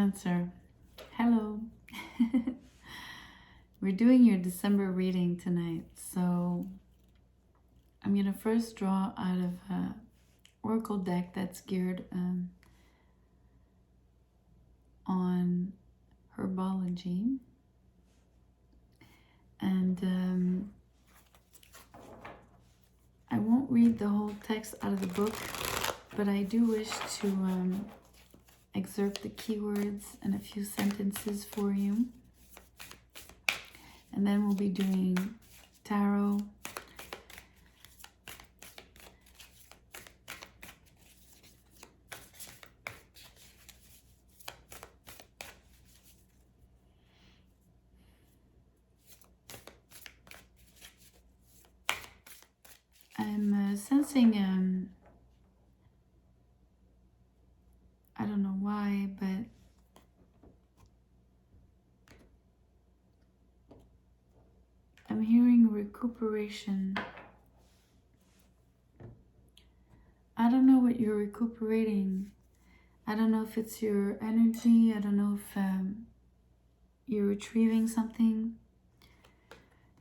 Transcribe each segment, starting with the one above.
Cancer. Hello. We're doing your December reading tonight. So I'm going to first draw out of an oracle deck that's geared on herbology. And I won't read the whole text out of the book, but I do wish to excerpt the keywords and a few sentences for you. And then we'll be doing tarot. I'm sensing, I don't know why, but I'm hearing recuperation. I don't know what you're recuperating. I don't know if it's your energy. I don't know if you're retrieving something.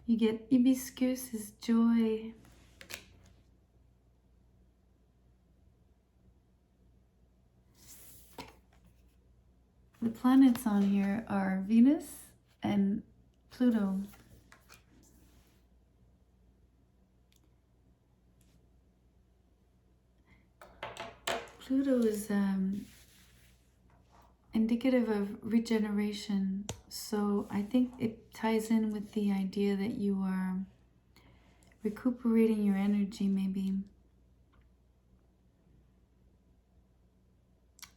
You get hibiscus is joy. The planets on here are Venus and Pluto. Pluto is indicative of regeneration, so I think it ties in with the idea that you are recuperating your energy. Maybe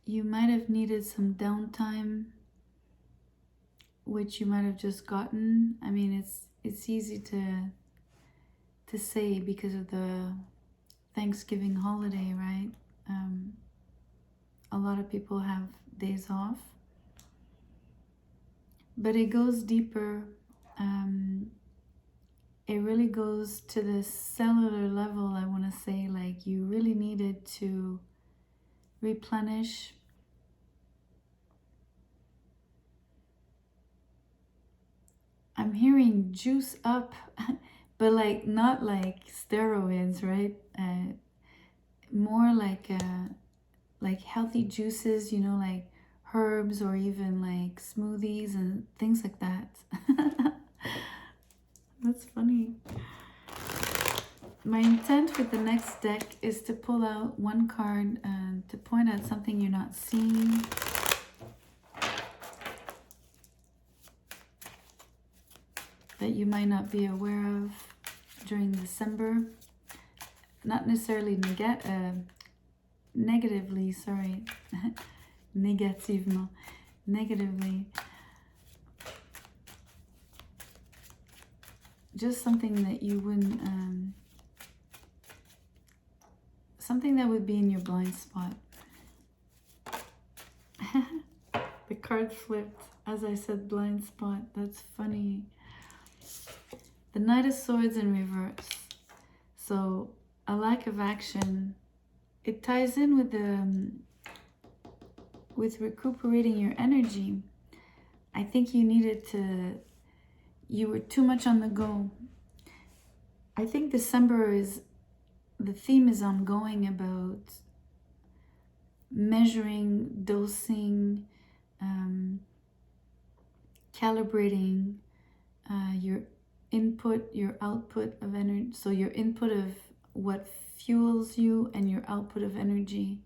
you might have needed some downtime, which you might have just gotten. I mean, it's easy to say because of the Thanksgiving holiday, right? A lot of people have days off, but it goes deeper. It really goes to the cellular level. I want to say, like, you really needed to replenish. I'm hearing juice up, but like not like steroids, right? More like healthy juices, you know, like herbs or even like smoothies and things like that. That's funny. My intent with the next deck is to pull out one card and to point at something you're not seeing. That you might not be aware of during December. Not necessarily negatively, sorry. Négativement. Negatively. Just something that you wouldn't, something that would be in your blind spot. The card flipped. As I said, blind spot. That's funny. The Knight of Swords in reverse. So a lack of action. It ties in with the with recuperating your energy. I think you were too much on the go. I think December the theme is ongoing about measuring, dosing, calibrating your input, your output of energy. So your input of what fuels you and your output of energy.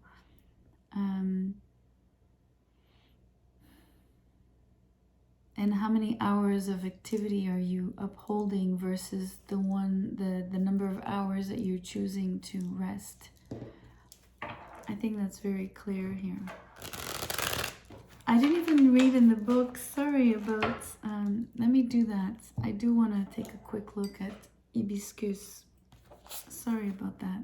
And how many hours of activity are you upholding versus the number of hours that you're choosing to rest? I think that's very clear here. I didn't even read in the book. Sorry about, let me do that. I do want to take a quick look at hibiscus. Sorry about that.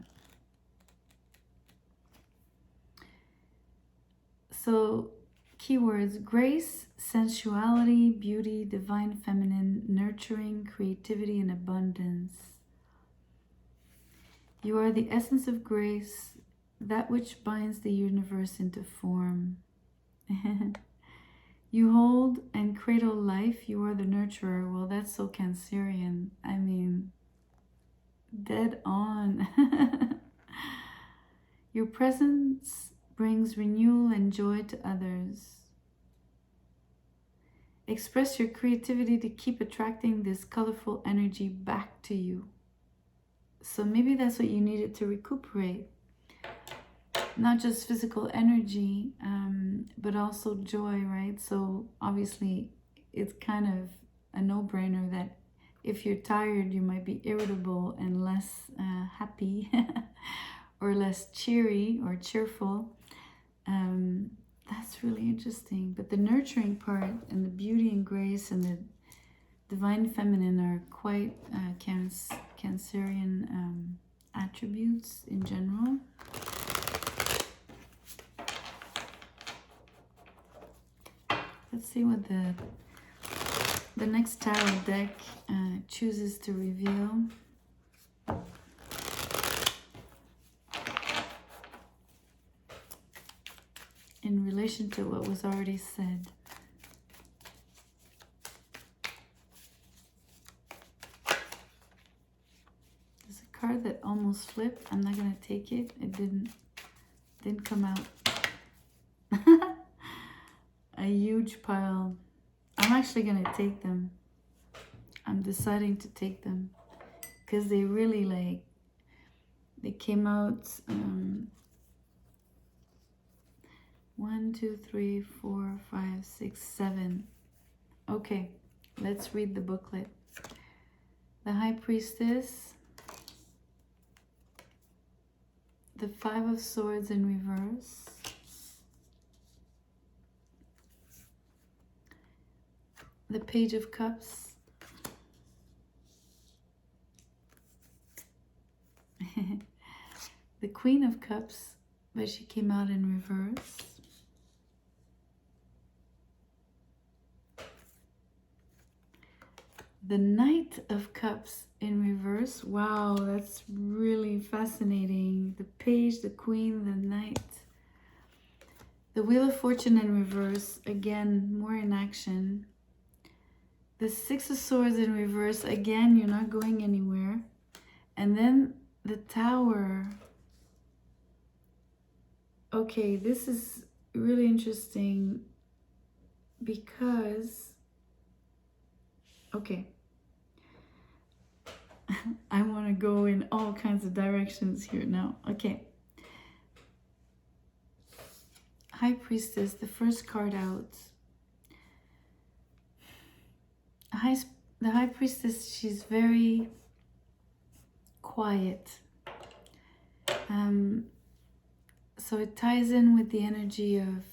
So, keywords: grace, sensuality, beauty, divine feminine, nurturing, creativity, and abundance. You are the essence of grace, that which binds the universe into form. You hold and cradle life. You are the nurturer. Well, that's so Cancerian. I mean, dead on. Your presence brings renewal and joy to others. Express your creativity to keep attracting this colorful energy back to you. So maybe that's what you needed to recuperate. Not just physical energy, but also joy, right? So obviously it's kind of a no-brainer that if you're tired, you might be irritable and less happy or less cheery or cheerful. That's really interesting. But the nurturing part and the beauty and grace and the divine feminine are quite Cancerian attributes in general. Let's see what the next tarot deck chooses to reveal. In relation to what was already said. There's a card that almost flipped. I'm not gonna take it. It didn't come out. A huge pile. I'm actually gonna take them. I'm deciding to take them because they really they came out 1, 2, 3, 4, 5, 6, 7. Okay, let's read the booklet. The High Priestess, the 5 of Swords in reverse, the Page of Cups, the Queen of Cups, but she came out in reverse, the Knight of Cups in reverse. Wow, that's really fascinating. The Page, the Queen, the Knight. The Wheel of Fortune in reverse, again, more in action. The 6 of Swords in reverse, again, you're not going anywhere. And then the Tower. Okay, this is really interesting because, okay, I want to go in all kinds of directions here now. Okay. High Priestess, the first card out. The High Priestess, she's very quiet. So it ties in with the energy of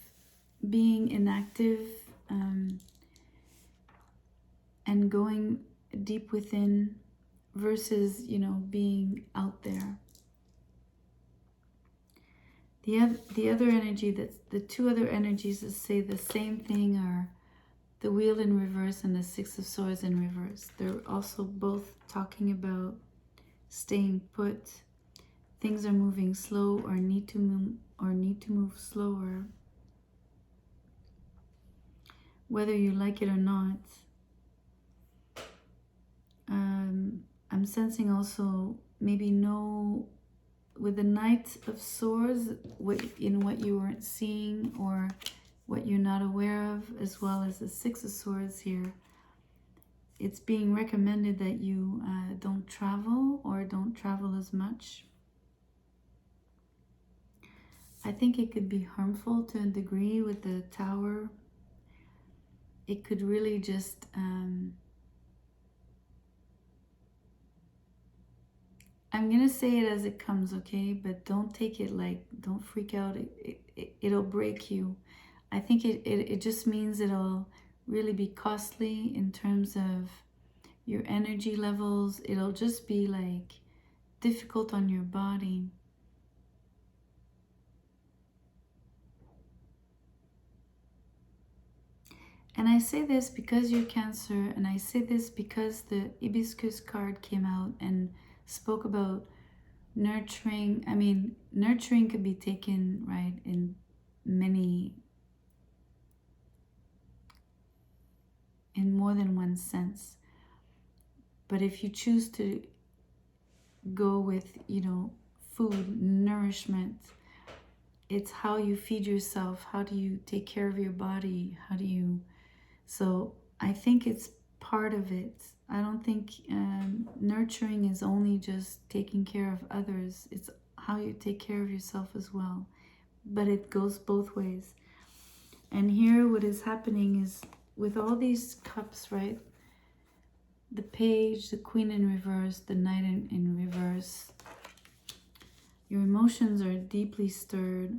being inactive and going deep within versus, you know, being out there. The other energy, the 2 other energies that say the same thing are the Wheel in reverse and the 6 of Swords in reverse. They're also both talking about staying put. Things are moving slow or need to move slower. Whether you like it or not. I'm sensing also maybe with the Knight of Swords, in what you weren't seeing or what you're not aware of, as well as the 6 of Swords here. It's being recommended that you don't travel or don't travel as much. I think it could be harmful to a degree with the Tower. It could really just I'm gonna say it as it comes, okay? But don't take it don't freak out. It'll break you. I think it just means it'll really be costly in terms of your energy levels. It'll just be difficult on your body. And I say this because you're Cancer, and I say this because the Hibiscus card came out and spoke about nurturing. I mean, nurturing could be taken, right, in many in more than one sense. But if you choose to go with, food, nourishment, it's how you feed yourself, how do you take care of your body, so I think it's part of it. I don't think nurturing is only just taking care of others. It's how you take care of yourself as well. But it goes both ways. And here what is happening is with all these cups, right? The page, the queen in reverse, the knight in reverse. Your emotions are deeply stirred,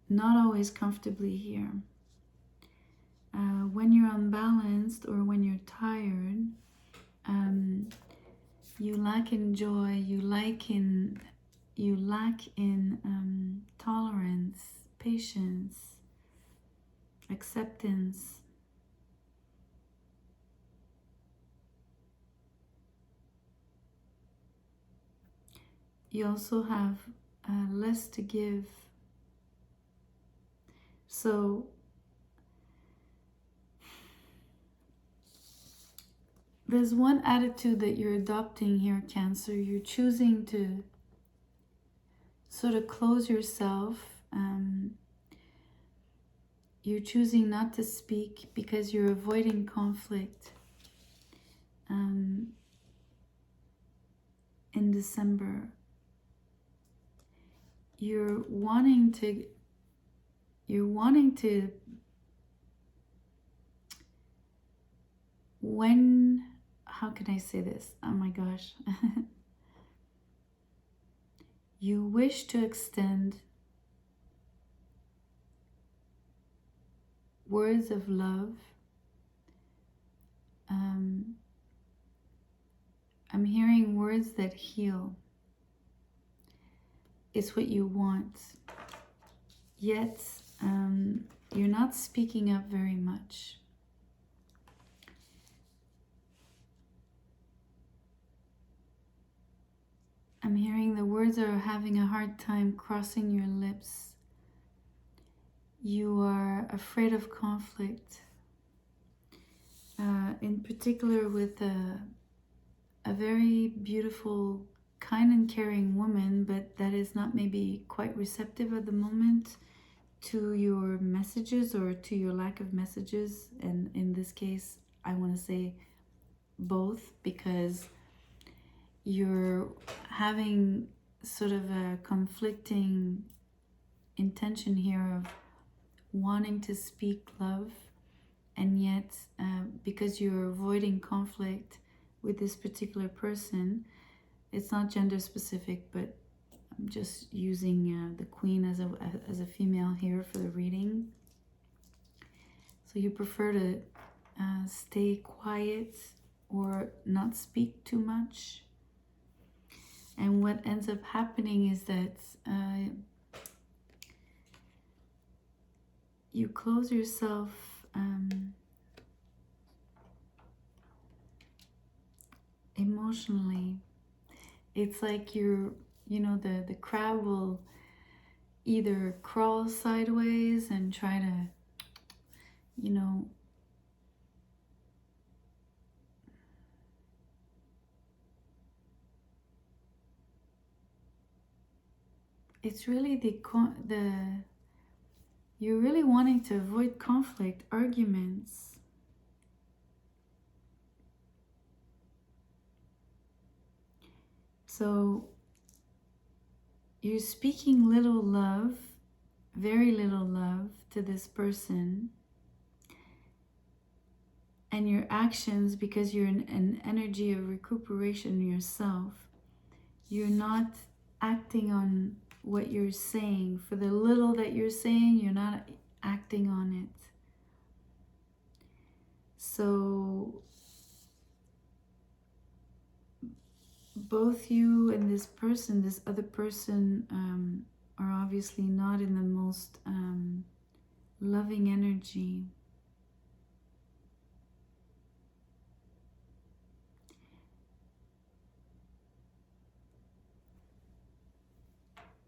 not always comfortably here. When you're unbalanced or when you're tired, you lack in joy, you lack in tolerance, patience, acceptance. You also have less to give. So there's one attitude that you're adopting here, Cancer. You're choosing to sort of close yourself. You're choosing not to speak because you're avoiding conflict. In December, you're wanting to how can I say this? Oh my gosh. You wish to extend words of love. I'm hearing words that heal. It's what you want. Yet, you're not speaking up very much. I'm hearing the words are having a hard time crossing your lips. You are afraid of conflict. In particular with a very beautiful, kind and caring woman, but that is not maybe quite receptive at the moment to your messages or to your lack of messages. And in this case, I want to say both, because you're having sort of a conflicting intention here of wanting to speak love, and yet because you're avoiding conflict with this particular person, it's not gender specific, but I'm just using the queen as a female here for the reading. So you prefer to stay quiet or not speak too much. And what ends up happening is that you close yourself emotionally. It's like the crab will either crawl sideways and try to, it's really you're really wanting to avoid conflict, arguments. So you're speaking little love, very little love to this person. And your actions, because you're in an energy of recuperation yourself, you're not acting on what you're saying. For the little that you're saying, you're not acting on it. So both you and this other person, are obviously not in the most loving energy.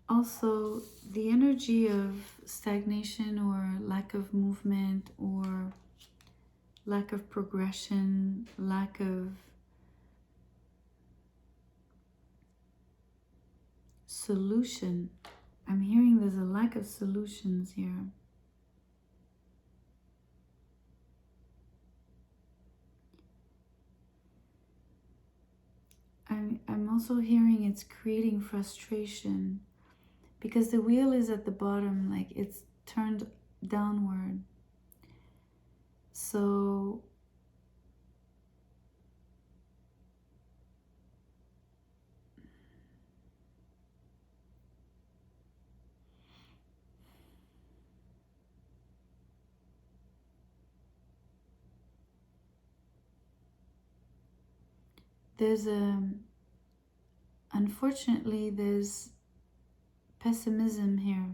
Also, the energy of stagnation or lack of movement or lack of progression, lack of solution. I'm hearing there's a lack of solutions here. I'm also hearing it's creating frustration because the wheel is at the bottom, like it's turned downward. So there's unfortunately, there's pessimism here.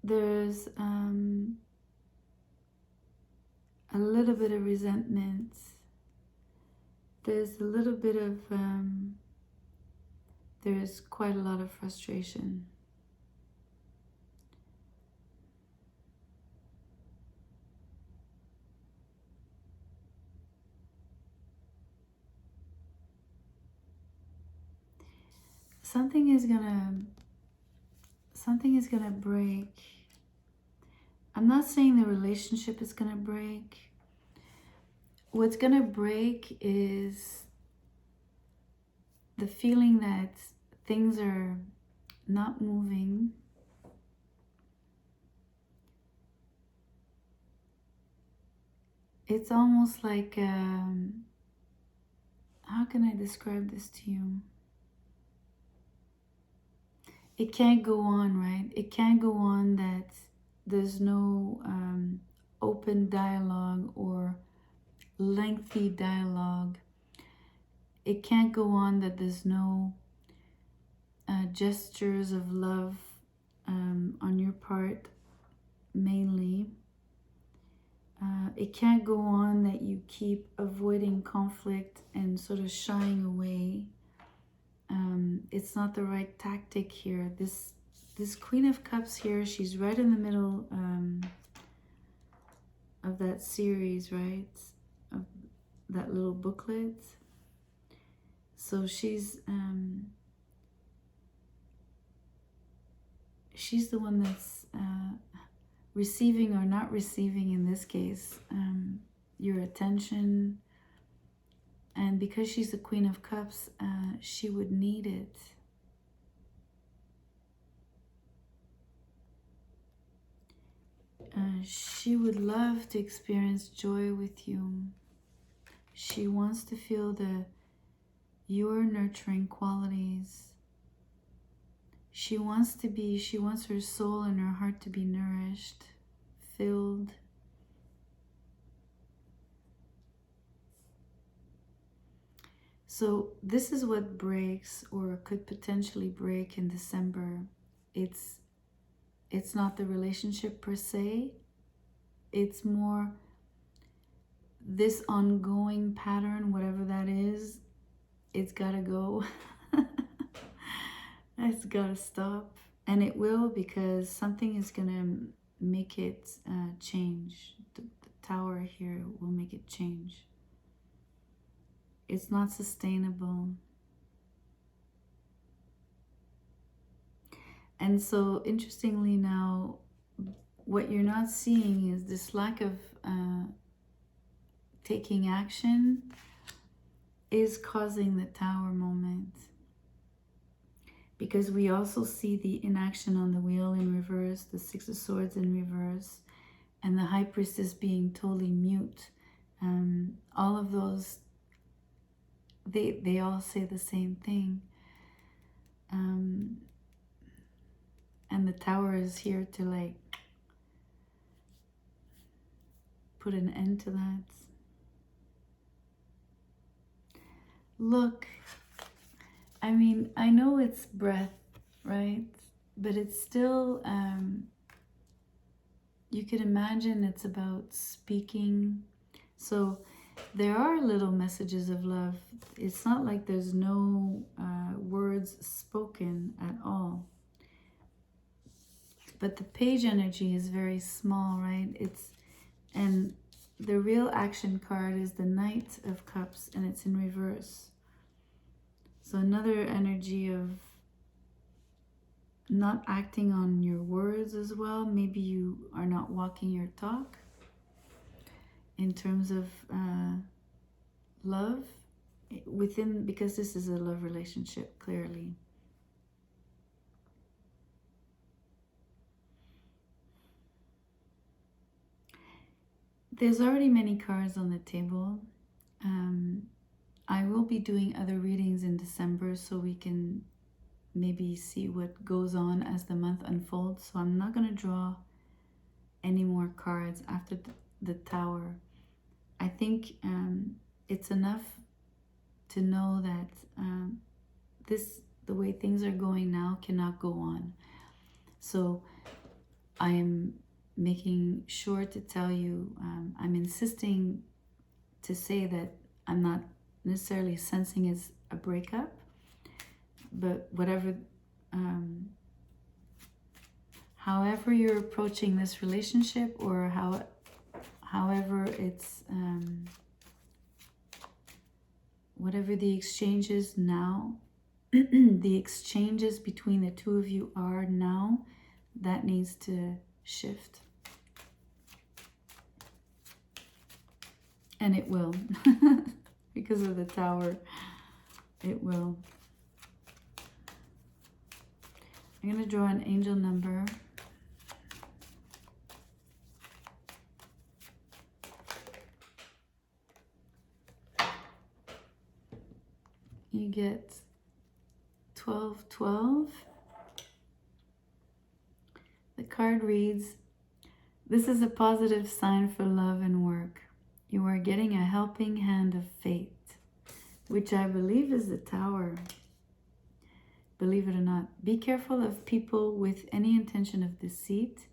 There's a little bit of resentment. There's a little bit of, there's quite a lot of frustration. Something is gonna break. I'm not saying the relationship is gonna break. What's gonna break is the feeling that things are not moving. It's almost like, how can I describe this to you? It can't go on, right? It can't go on that there's no open dialogue or lengthy dialogue. It can't go on that there's no gestures of love on your part, mainly. It can't go on that you keep avoiding conflict and sort of shying away. It's not the right tactic here. This Queen of Cups here, she's right in the middle of that series, right? Of that little booklet. So she's the one that's receiving or not receiving, in this case, your attention. And because she's the Queen of Cups, she would need it. She would love to experience joy with you. She wants to feel your nurturing qualities. She wants her soul and her heart to be nourished, filled. So this is what breaks or could potentially break in December. It's not the relationship per se. It's more this ongoing pattern, whatever that is, it's gotta go. It's gotta stop. And it will, because something is gonna make it change. The Tower here will make it change. It's not sustainable. And so, interestingly now, what you're not seeing is this lack of taking action is causing the Tower moment. Because we also see the inaction on the wheel in reverse, the Six of Swords in reverse, and the High Priestess being totally mute. All of those, they all say the same thing. And the Tower is here to like put an end to that. Look, I mean, I know it's breath, right? But it's still, you could imagine it's about speaking. So there are little messages of love. It's not like there's no words spoken at all. but the page energy is very small, right? And the real action card is the Knight of Cups, and it's in reverse. So another energy of not acting on your words as well. Maybe you are not walking your talk in terms of love within, because this is a love relationship, clearly. There's already many cards on the table. I will be doing other readings in December so we can maybe see what goes on as the month unfolds. So I'm not going to draw any more cards after the Tower. I think it's enough to know that the way things are going now cannot go on. So I'm making sure to tell you, I'm insisting to say that I'm not necessarily sensing as a breakup, but whatever, however you're approaching this relationship, or however it's, whatever the exchanges now, the exchanges between the two of you are now, that needs to shift. And it will. Because of the Tower, it will. I'm going to draw an angel number. You get 1212. The card reads, "This is a positive sign for love and work. You are getting a helping hand of fate," which I believe is the Tower. Believe it or not. Be careful of people with any intention of deceit.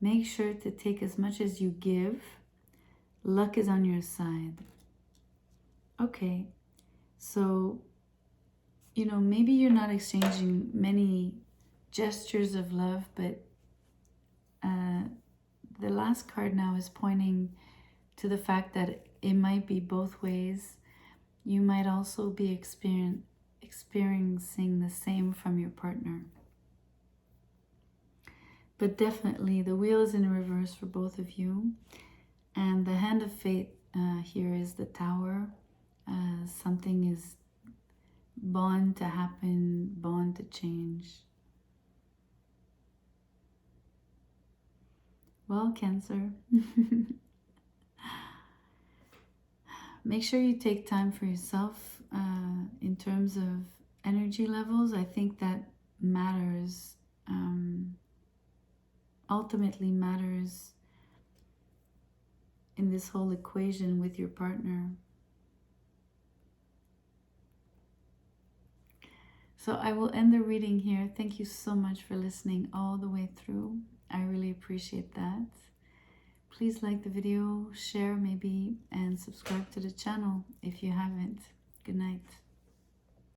Make sure to take as much as you give. Luck is on your side. Okay, so, you know, maybe you're not exchanging many gestures of love, but the last card now is pointing to the fact that it might be both ways. You might also be experiencing the same from your partner. But definitely the wheel is in reverse for both of you. And the hand of fate here is the Tower. Something is bound to happen, bound to change. Well, Cancer, make sure you take time for yourself in terms of energy levels. I think that matters, ultimately matters in this whole equation with your partner. So I will end the reading here. Thank you so much for listening all the way through. I really appreciate that. Please like the video, share maybe, and subscribe to the channel if you haven't. Good night.